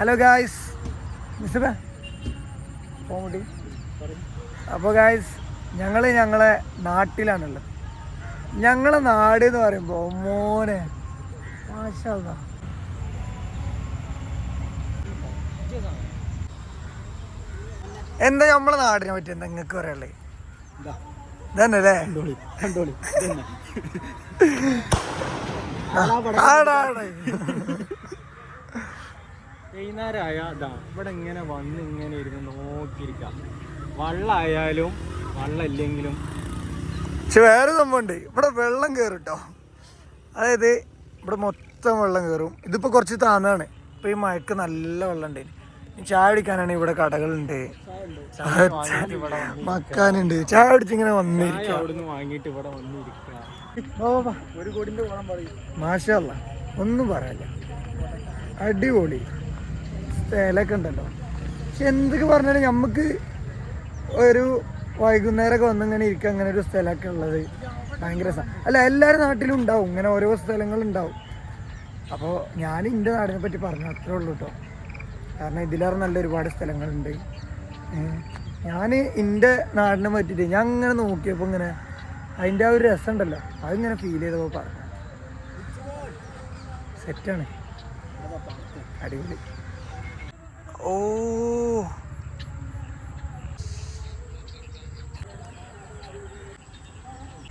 Hello guys, അപ്പോൾ guys ഞങ്ങളെ നാട്ടിലാണുള്ളത്. ഞങ്ങളെ നാട് എന്ന് പറയുമ്പോൾ മോനെ മാഷാ അല്ലാ, എന്താ നമ്മളെ നാടിനെ പറ്റി എന്താ നിങ്ങൾക്ക് പറയാനുള്ളത്? ഇതന്നെ അല്ലേ വൈകുന്നേരമായ ഇവിടെ ഇങ്ങനെ വന്ന് ഇങ്ങനെ ഇരുന്ന് നോക്കിയിരിക്കാം. വള്ളമായാലും വള്ളം ഇല്ലെങ്കിലും. പക്ഷെ വേറെ സംഭവമുണ്ട്, ഇവിടെ വെള്ളം കയറും കേട്ടോ. അതായത് ഇവിടെ മൊത്തം വെള്ളം കയറും. ഇതിപ്പോൾ കുറച്ച് താന്നാണ്. ഇപ്പോൾ ഈ മഴക്ക് നല്ല വെള്ളം ഉണ്ട്. ചായ കുടിക്കാനാണ് ഇവിടെ കടകളുണ്ട്, മക്കാനുണ്ട്. ചായ കുടിച്ചിങ്ങനെ വന്നിരിക്കുക. മാഷാ അല്ലാ, ഒന്നും പറയാല്ല, അടിപൊളി സ്ഥലമൊക്കെ ഉണ്ടല്ലോ. പക്ഷെ എന്തൊക്കെ പറഞ്ഞാലും നമുക്ക് ഒരു വൈകുന്നേരമൊക്കെ വന്നിങ്ങനെ ഇരിക്കുക, അങ്ങനെ ഒരു സ്ഥലമൊക്കെ ഉള്ളത് ഭയങ്കര അല്ല, എല്ലാവരും നാട്ടിലും ഉണ്ടാവും ഇങ്ങനെ ഓരോ സ്ഥലങ്ങളുണ്ടാവും. അപ്പോൾ ഞാൻ എൻ്റെ നാടിനെ പറ്റി പറഞ്ഞു അത്രേ ഉള്ളൂ കേട്ടോ. കാരണം ഇതിലേറെ നല്ല ഒരുപാട് സ്ഥലങ്ങളുണ്ട്. ഞാൻ എൻ്റെ നാടിനെ പറ്റിയിട്ട് ഞാൻ ഇങ്ങനെ നോക്കിയപ്പോൾ ഇങ്ങനെ അതിൻ്റെ ആ ഒരു രസം ഉണ്ടല്ലോ, അതിങ്ങനെ ഫീൽ ചെയ്തപ്പോൾ പറഞ്ഞു. സെറ്റാണ്, അടിപൊളി. ഓ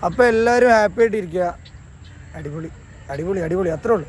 അപ്പോൾ എല്ലാവരും ഹാപ്പി ആയിട്ടിരിക്കുക. അടിപൊളി അടിപൊളി അടിപൊളി, അത്രേ ഉള്ളൂ.